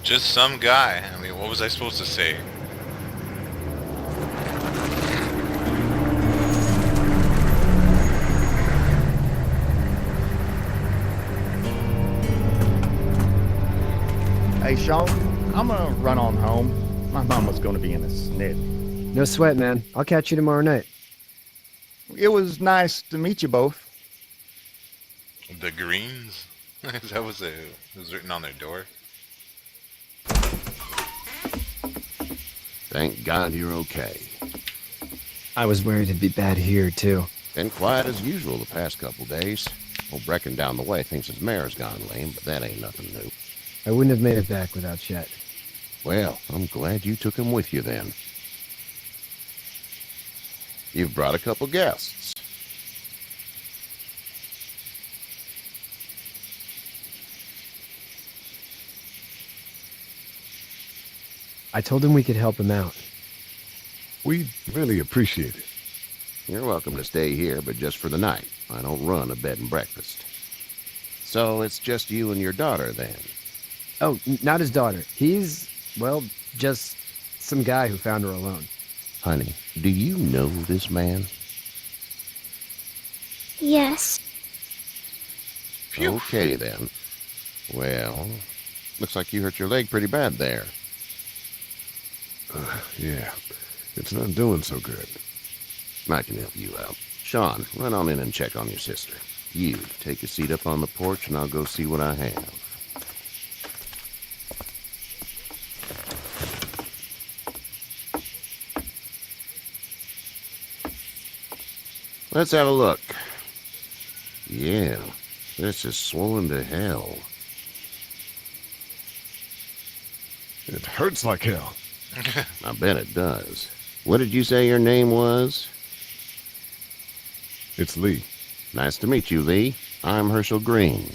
Just some guy. I mean, what was I supposed to say? Hey, Sean, I'm gonna run on home. My mom was gonna be in a snit. No sweat, man. I'll catch you tomorrow night. It was nice to meet you both. The Greens? That was it was written on their door. Thank God you're okay. I was worried it'd be bad here, too. Been quiet as usual the past couple days. Old Brecken down the way thinks his mare's gone lame, but that ain't nothing new. I wouldn't have made it back without Chet. Well, I'm glad you took him with you then. You've brought a couple guests. I told him we could help him out. We'd really appreciate it. You're welcome to stay here, but just for the night. I don't run a bed and breakfast. So it's just you and your daughter then? Oh, not his daughter. He's, well, just some guy who found her alone. Honey, do you know this man? Yes. Phew. Okay then. Well, looks like you hurt your leg pretty bad there. Yeah, it's not doing so good. I can help you out. Sean, run on in and check on your sister. You, take a seat up on the porch and I'll go see what I have. Let's have a look. Yeah, this is swollen to hell. It hurts like hell. I bet it does. What did you say your name was? It's Lee. Nice to meet you, Lee. I'm Herschel Green.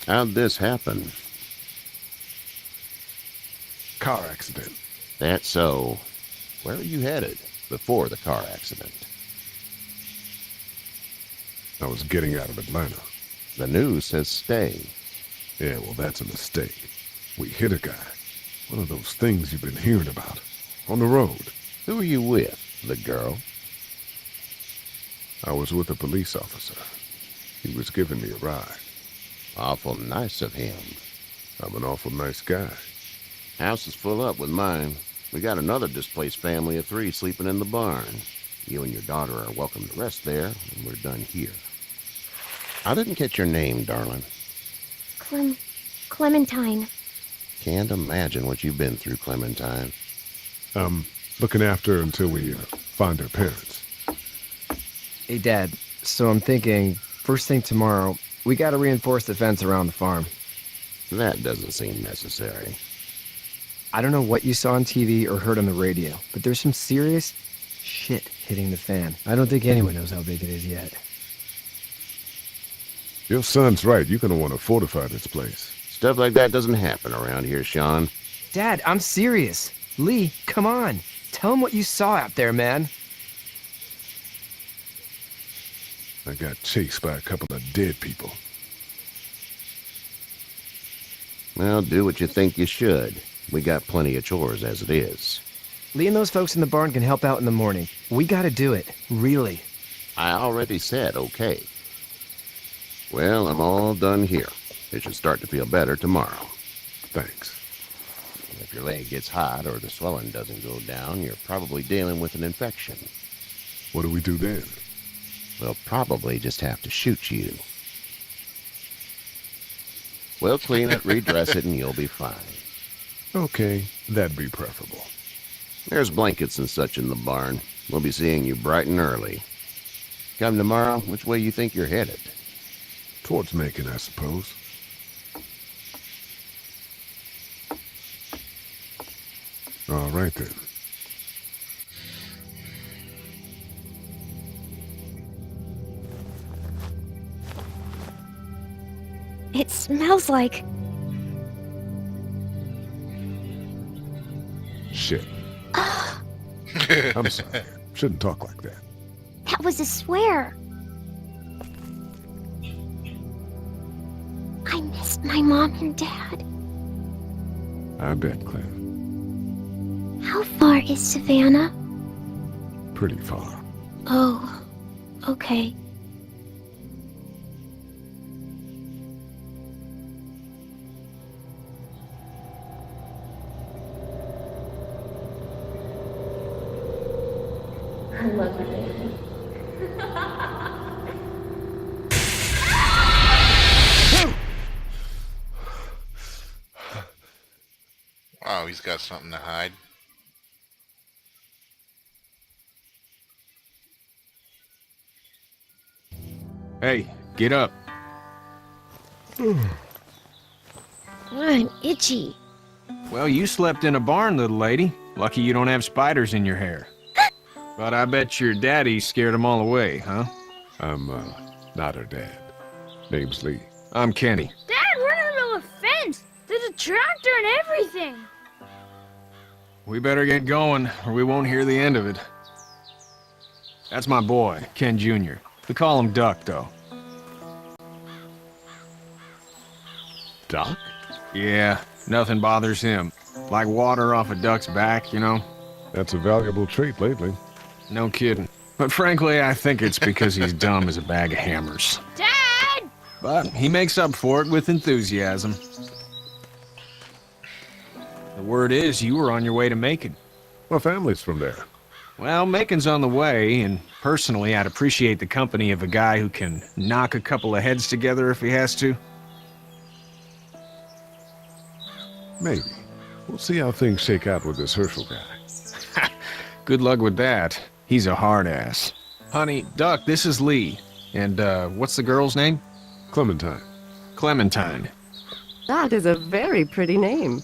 How'd this happen? Car accident. That's so. Where are you headed before the car accident? I was getting out of Atlanta. The news says stay. Yeah, well, that's a mistake. We hit a guy. One of those things you've been hearing about. On the road. Who are you with? The girl? I was with a police officer. He was giving me a ride. Awful nice of him. I'm an awful nice guy. House is full up with mine. We got another displaced family of 3 sleeping in the barn. You and your daughter are welcome to rest there, and we're done here. I didn't catch your name, darling. Clementine. Can't imagine what you've been through, Clementine. Looking after her until we find her parents. Hey, Dad, so I'm thinking, first thing tomorrow, we gotta reinforce the fence around the farm. That doesn't seem necessary. I don't know what you saw on TV or heard on the radio, but there's some serious shit hitting the fan. I don't think anyone knows how big it is yet. Your son's right. You're gonna want to fortify this place. Stuff like that doesn't happen around here, Sean. Dad, I'm serious. Lee, come on. Tell him what you saw out there, man. I got chased by a couple of dead people. Well, do what you think you should. We got plenty of chores as it is. Lee and those folks in the barn can help out in the morning. We gotta do it. Really. I already said okay. Well, I'm all done here. It should start to feel better tomorrow. Thanks. If your leg gets hot or the swelling doesn't go down, you're probably dealing with an infection. What do we do then? We'll probably just have to shoot you. We'll clean it, redress it, and you'll be fine. Okay, that'd be preferable. There's blankets and such in the barn. We'll be seeing you bright and early. Come tomorrow, which way you think you're headed? Towards Macon, I suppose. All right, then. It smells like... Shit. I'm sorry. Shouldn't talk like that. That was a swear. I miss my mom and dad. I bet, Clem. How far is Savannah? Pretty far. Oh, okay. I love you, baby. Oh, he's got something to hide. Hey, get up. I'm itchy. Well, you slept in a barn, little lady. Lucky you don't have spiders in your hair. But I bet your daddy scared them all away, huh? I'm, not her dad. Name's Lee. I'm Kenny. Dad, we're in the middle of a fence. There's a tractor and everything. We better get going, or we won't hear the end of it. That's my boy, Ken Jr. We call him Duck, though. Doc? Yeah, nothing bothers him. Like water off a duck's back, you know? That's a valuable trait lately. No kidding. But frankly, I think it's because he's dumb as a bag of hammers. Dad! But he makes up for it with enthusiasm. The word is you were on your way to Macon. My family's from there. Well, Macon's on the way, and personally, I'd appreciate the company of a guy who can knock a couple of heads together if he has to. Maybe. We'll see how things shake out with this Herschel guy. Good luck with that. He's a hard ass. Honey, Duck, this is Lee. And, what's the girl's name? Clementine. Clementine. That is a very pretty name.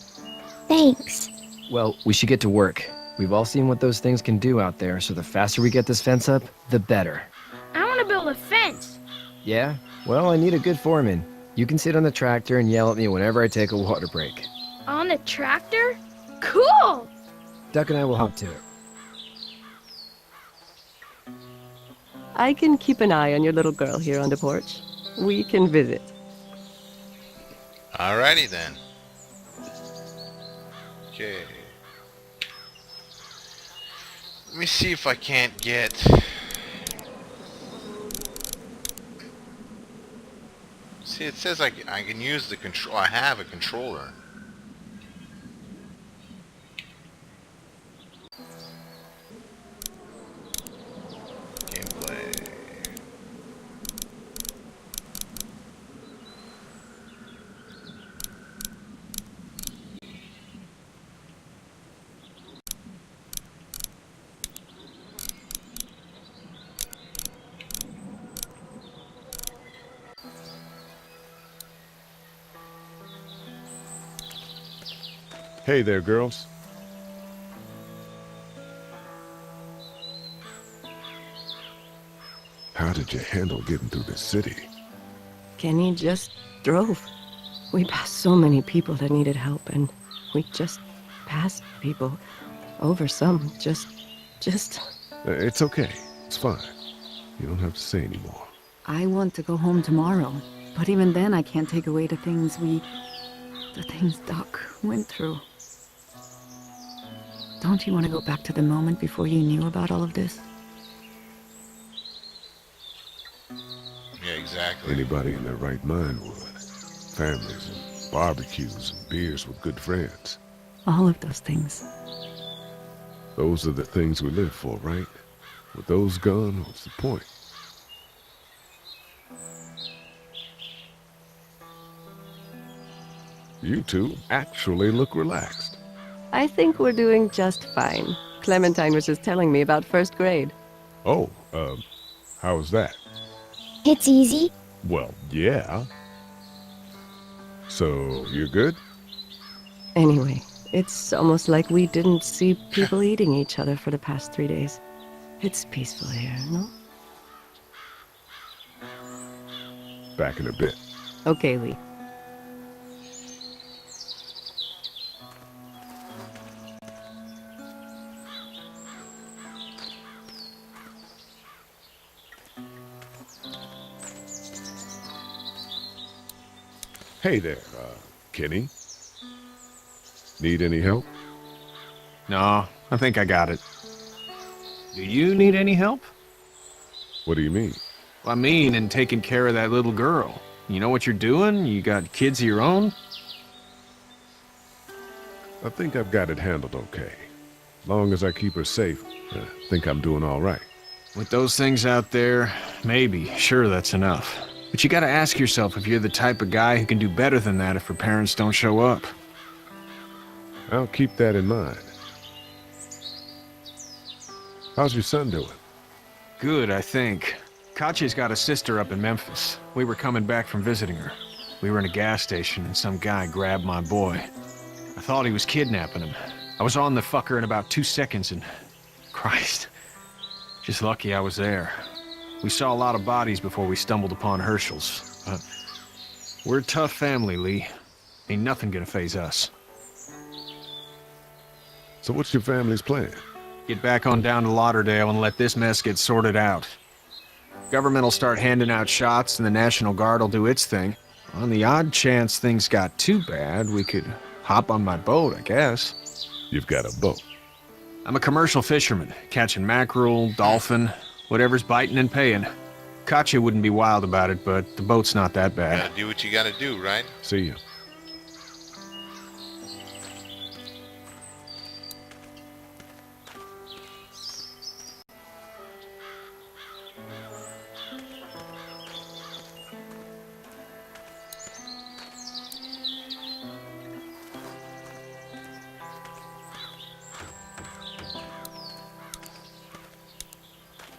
Thanks. Well, we should get to work. We've all seen what those things can do out there, so the faster we get this fence up, the better. I want to build a fence. Yeah? Well, I need a good foreman. You can sit on the tractor and yell at me whenever I take a water break. On the tractor? Cool! Duck and I will hop to it. I can keep an eye on your little girl here on the porch. We can visit. Alrighty then. Okay. Let me see if I can't get... See, it says I can use the control. I have a controller. Gameplay. Hey there, girls. How did you handle getting through the city? Kenny just drove. We passed so many people that needed help, and we just passed people. Over some, just... It's okay. It's fine. You don't have to say anymore. I want to go home tomorrow, but even then I can't take away the things Doc went through. Don't you want to go back to the moment before you knew about all of this? Yeah, exactly. Anybody in their right mind would. Families and barbecues and beers with good friends. All of those things. Those are the things we live for, right? With those gone, what's the point? You two actually look relaxed. I think we're doing just fine. Clementine was just telling me about first grade. Oh, how was that? It's easy. Well, yeah. So, you're good? Anyway, it's almost like we didn't see people eating each other for the past 3 days. It's peaceful here, no? Back in a bit. Okay, Lee. Hey there, Kenny. Need any help? No, I think I got it. Do you need any help? What do you mean? I mean, in taking care of that little girl. You know what you're doing? You got kids of your own? I think I've got it handled okay. Long as I keep her safe, I think I'm doing all right. With those things out there, maybe. Sure, that's enough. But you gotta ask yourself if you're the type of guy who can do better than that if her parents don't show up. I'll keep that in mind. How's your son doing? Good, I think. Katya's got a sister up in Memphis. We were coming back from visiting her. We were in a gas station and some guy grabbed my boy. I thought he was kidnapping him. I was on the fucker in about 2 seconds and... Christ. Just lucky I was there. We saw a lot of bodies before we stumbled upon Herschel's. But we're a tough family, Lee. Ain't nothing gonna faze us. So what's your family's plan? Get back on down to Lauderdale and let this mess get sorted out. Government will start handing out shots and the National Guard will do its thing. On the odd chance things got too bad, we could hop on my boat, I guess. You've got a boat. I'm a commercial fisherman, catching mackerel, dolphin, whatever's biting and paying. Katya wouldn't be wild about it, but the boat's not that bad. Gotta do what you gotta do, right? See you.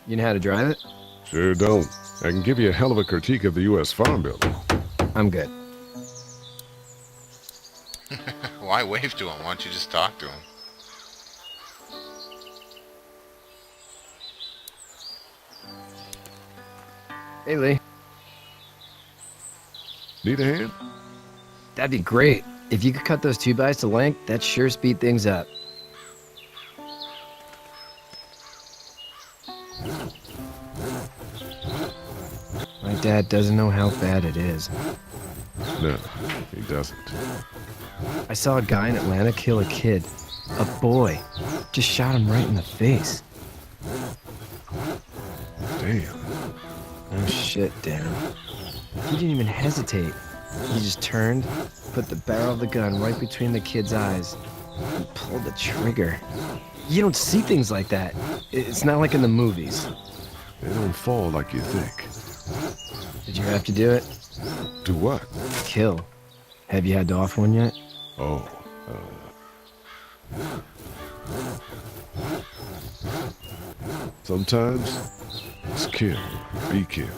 You know how to drive it? Sure don't. I can give you a hell of a critique of the U.S. Farm Bill. I'm good. Why wave to him? Why don't you just talk to him? Hey, Lee. Need a hand? That'd be great. If you could cut those 2x to length, that'd sure speed things up. My dad doesn't know how bad it is. No, he doesn't. I saw a guy in Atlanta kill a kid. A boy. Just shot him right in the face. Damn. Oh shit, Dan. He didn't even hesitate. He just turned, put the barrel of the gun right between the kid's eyes, and pulled the trigger. You don't see things like that. It's not like in the movies. They don't fall like you think. Did you have to do it? Do what? Kill. Have you had to off one yet? Oh, sometimes it's kill, be killed.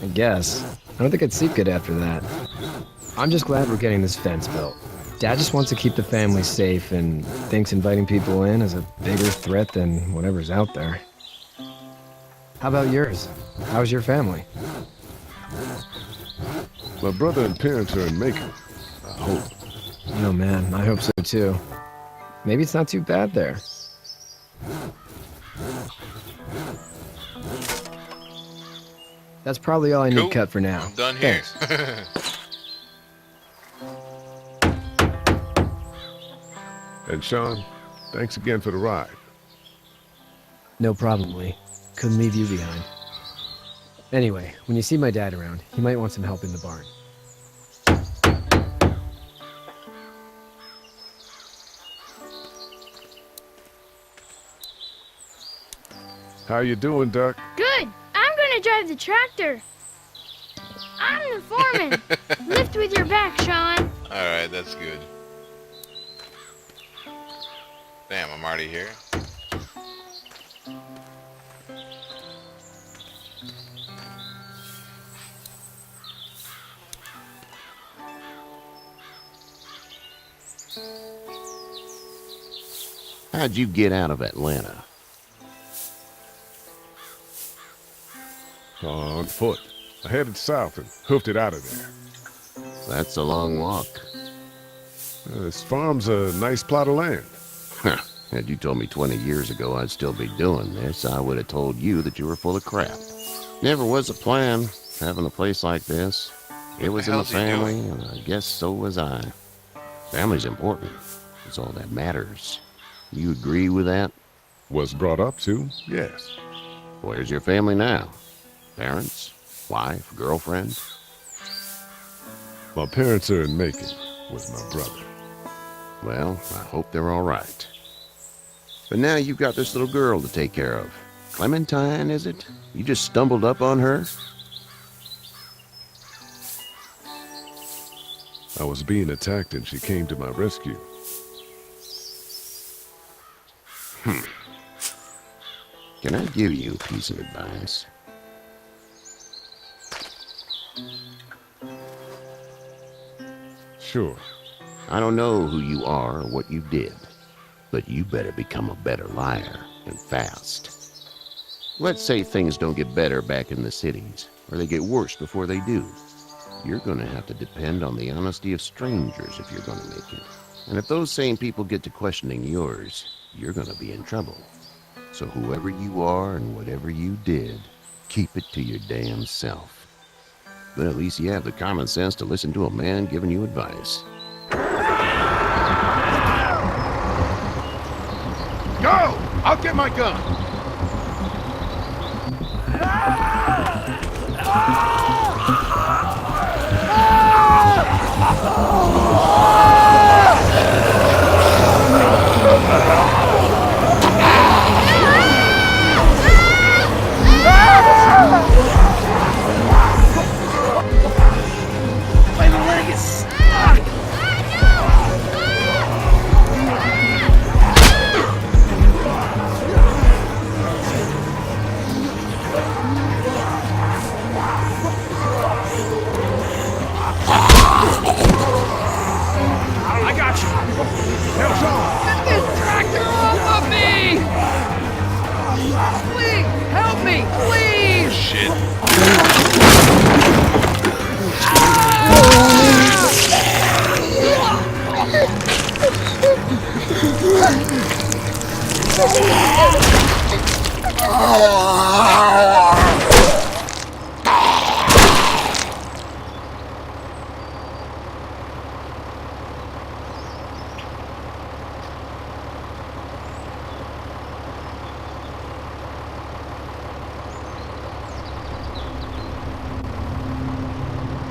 I guess. I don't think I'd sleep good after that. I'm just glad we're getting this fence built. Dad just wants to keep the family safe and thinks inviting people in is a bigger threat than whatever's out there. How about yours? How's your family? My brother and parents are in Macon. I hope. Oh man, I hope so too. Maybe it's not too bad there. That's probably all I need cut for now. I'm done here. And Sean, thanks again for the ride. No problem, Lee. Couldn't leave you behind. Anyway, when you see my dad around, he might want some help in the barn. How you doing, Duck? Good. I'm gonna drive the tractor. I'm the foreman. Lift with your back, Sean. Alright, that's good. Damn, I'm already here. How'd you get out of Atlanta? On foot. I headed south and hoofed it out of there. That's a long walk. This farm's a nice plot of land. Had you told me 20 years ago I'd still be doing this, I would have told you that you were full of crap. Never was a plan, having a place like this. It was in the hell's he doing? family, and I guess so was I. Family's important. It's all that matters. You agree with that? Was brought up to, yes. Where's your family now? Parents? Wife? Girlfriend? My parents are in Macon with my brother. Well, I hope they're all right. But now you've got this little girl to take care of. Clementine, is it? You just stumbled up on her? I was being attacked and she came to my rescue. Can I give you a piece of advice? Sure. I don't know who you are or what you did, but you better become a better liar, and fast. Let's say things don't get better back in the cities, or they get worse before they do. You're gonna have to depend on the honesty of strangers if you're gonna make it. And if those same people get to questioning yours, you're gonna be in trouble. So whoever you are and whatever you did, keep it to your damn self. But at least you have the common sense to listen to a man giving you advice. Go! I'll get my gun!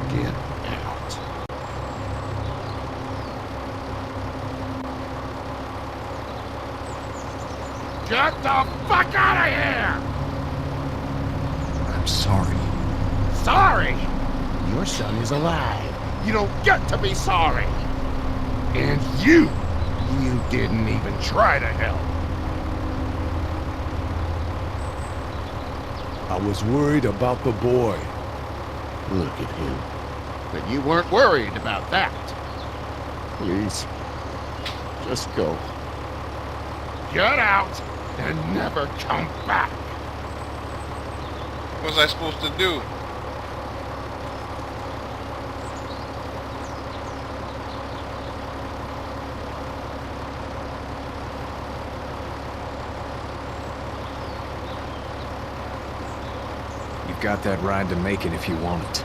Get out. Get the fuck out of here! I'm sorry. Sorry? Your son is alive. You don't get to be sorry. And you didn't even try to help. I was worried about the boy. Look at him. But you weren't worried about that. Please, just go. Get out and never come back. What was I supposed to do? You've got that ride to Macon if you want it.